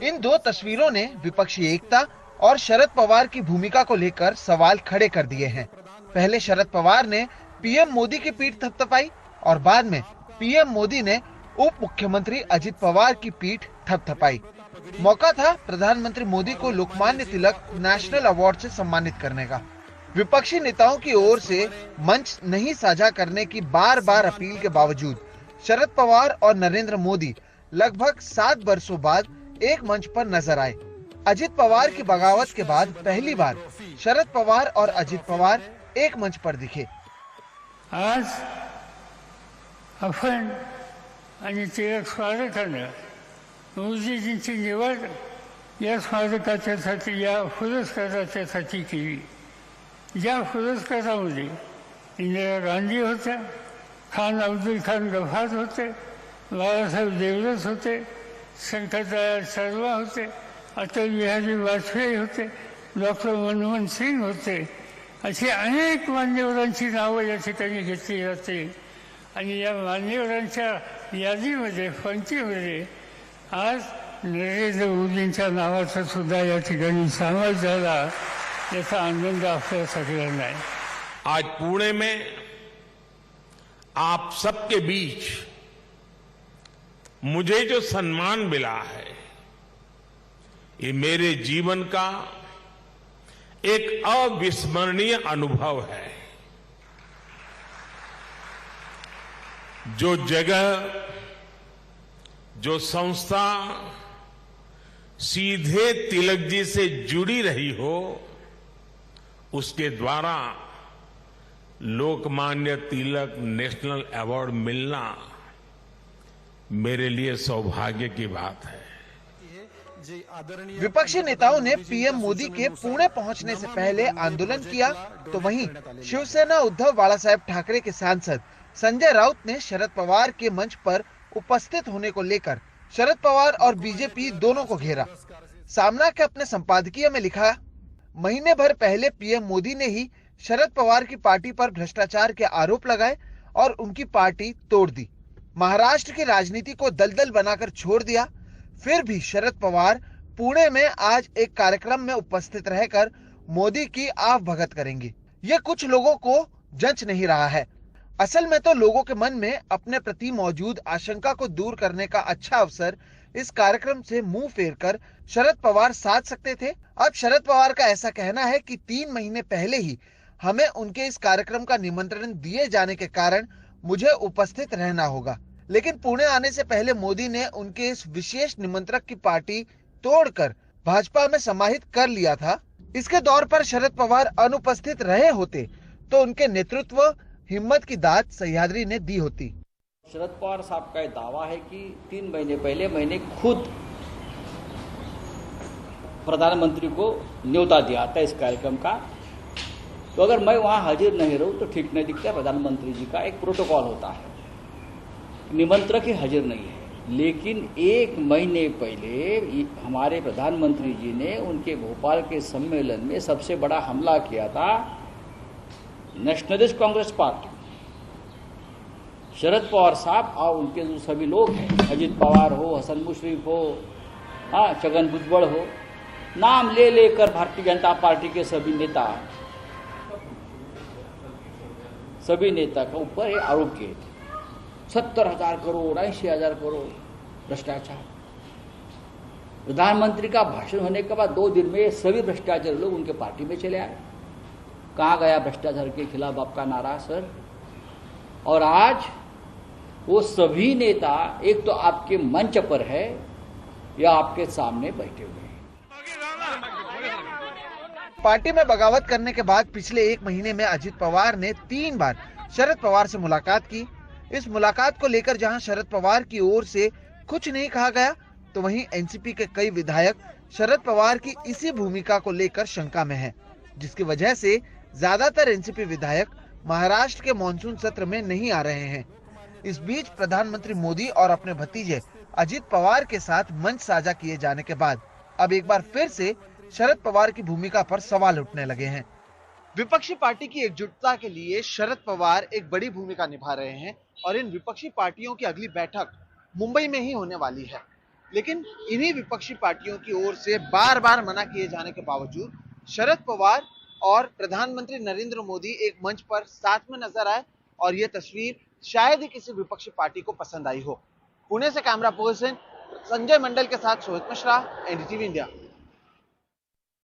इन दो तस्वीरों ने विपक्षी एकता और शरद पवार की भूमिका को लेकर सवाल खड़े कर दिए हैं। पहले शरद पवार ने पीएम मोदी की पीठ थपथपाई और बाद में पीएम मोदी ने उप मुख्यमंत्री अजित पवार की पीठ थपथपाई। मौका था प्रधानमंत्री मोदी को लोकमान्य तिलक नेशनल अवार्ड से सम्मानित करने का। विपक्षी नेताओं की ओर से मंच नहीं साझा करने की बार बार अपील के बावजूद शरद पवार और नरेंद्र मोदी लगभग 7 वर्षों बाद एक मंच पर नजर आए। अजित पवार की बगावत के बाद पहली बार शरद पवार और अजित पवार एक मंच पर दिखे। आज आपण आणि टिळक स्मारकाने मोदीजींची निवड या स्मारकाच्यासाठी या पुरस्काराच्यासाठी केली। ज्या पुरस्कारामध्ये इंदिरा गांधी होत्या, खान अब्दुल खान गफार होते, बाळासाहेब देवरस होते, शंकरदयाळ शर्मा होते, अटल बिहारी वाजपेयी होते, डॉक्टर मनमोहन सिंग होते, अशी अनेक मान्यवरांची नावं या ठिकाणी घेतली जाते। आणि या मान्यवरांच्या यादीमध्ये पंक्तीमध्ये आज नरेंद्र मोदींच्या नावाचा सुद्धा या ठिकाणी सामावेश झाला, याचा आनंद आपल्या सगळ्यांना आहे। आज पुणे में आप सबके बीच मुझे जो सम्मान मिला है, ये मेरे जीवन का एक अविस्मरणीय अनुभव है। जो जगह, जो संस्था सीधे तिलक जी से जुड़ी रही हो, उसके द्वारा लोकमान्य तिलक नेशनल अवार्ड मिलना मेरे लिए सौभाग्य की बात है। विपक्षी नेताओं ने पीएम मोदी के पुणे पहुंचने से पहले आंदोलन किया, तो वहीं शिवसेना उद्धव बाळासाहेब ठाकरे के सांसद संजय राउत ने शरद पवार के मंच पर उपस्थित होने को लेकर शरद पवार और बीजेपी दोनों को घेरा। सामना के अपने संपादकीय में लिखा, महीने भर पहले पीएम मोदी ने ही शरद पवार की पार्टी पर भ्रष्टाचार के आरोप लगाए और उनकी पार्टी तोड़ दी। महाराष्ट्र की राजनीति को दलदल बनाकर छोड़ दिया। फिर भी शरद पवार पुणे में आज एक कार्यक्रम में उपस्थित रहकर मोदी की आव भगत करेंगे। ये कुछ लोगों को जंच नहीं रहा है। असल में तो लोगों के मन में अपने प्रति मौजूद आशंका को दूर करने का अच्छा अवसर इस कार्यक्रम से मुंह फेरकर शरद पवार साध सकते थे। अब शरद पवार का ऐसा कहना है कि 3 महीने पहले ही हमें उनके इस कार्यक्रम का निमंत्रण दिए जाने के कारण मुझे उपस्थित रहना होगा, लेकिन पुणे आने से पहले मोदी ने उनके इस विशेष निमंत्रक की पार्टी तोड़कर भाजपा में समाहित कर लिया था। इसके दौर पर शरद पवार अनुपस्थित रहे होते तो उनके नेतृत्व हिम्मत की दाद सह्याद्री ने दी होती। शरद पवार साहब का दावा है कि 3 महीने पहले मैंने खुद प्रधानमंत्री को न्योता दिया था इस कार्यक्रम का, तो अगर मैं वहां हाजिर नहीं रहूं तो ठीक नहीं दिखता। प्रधानमंत्री जी का एक प्रोटोकॉल होता है, निमंत्रक ही हाजिर नहीं है। लेकिन 1 महीने पहले हमारे प्रधानमंत्री जी ने उनके भोपाल के सम्मेलन में सबसे बड़ा हमला किया था नेशनलिस्ट कांग्रेस पार्टी, शरद पवार साहब और उनके जो सभी लोग हैं, अजित पवार हो, हसन मुशर्रफ हो, छगन भुजबल हो, नाम ले लेकर भारतीय जनता पार्टी के सभी नेता का ऊपर ये आरोप किए थे। 70,000 करोड़ 80,000 करोड़ भ्रष्टाचार। प्रधानमंत्री का भाषण होने के बाद 2 दिन में सभी भ्रष्टाचारी लोग उनके पार्टी में चले आए। कहाँ गया भ्रष्टाचार के खिलाफ आपका नारा सर? और आज वो सभी नेता एक तो आपके मंच पर है या आपके सामने बैठे हुए हैं। पार्टी में बगावत करने के बाद पिछले 1 महीने में अजित पवार ने 3 बार शरद पवार से मुलाकात की। इस मुलाकात को लेकर जहां शरद पवार की ओर से कुछ नहीं कहा गया, तो वहीं एनसीपी के कई विधायक शरद पवार की इसी भूमिका को लेकर शंका में हैं, जिसकी वजह से ज्यादातर एनसीपी विधायक महाराष्ट्र के मॉनसून सत्र में नहीं आ रहे हैं। इस बीच प्रधानमंत्री मोदी और अपने भतीजे अजित पवार के साथ मंच साझा किए जाने के बाद अब एक बार फिर से शरद पवार की भूमिका पर सवाल उठने लगे हैं। विपक्षी पार्टी की एकजुटता के लिए शरद पवार एक बड़ी भूमिका निभा रहे हैं और इन विपक्षी पार्टियों की अगली बैठक मुंबई में ही होने वाली है। लेकिन इन्हीं विपक्षी पार्टियों की ओर से बार बार मना किए जाने के बावजूद शरद पवार और प्रधानमंत्री नरेंद्र मोदी एक मंच पर साथ में नजर आए और यह तस्वीर शायद ही किसी विपक्षी पार्टी को पसंद आई हो। पुणे से कैमरा पर्सन संजय मंडल के साथ सोहित मिश्रा, एनडीटीवी इंडिया।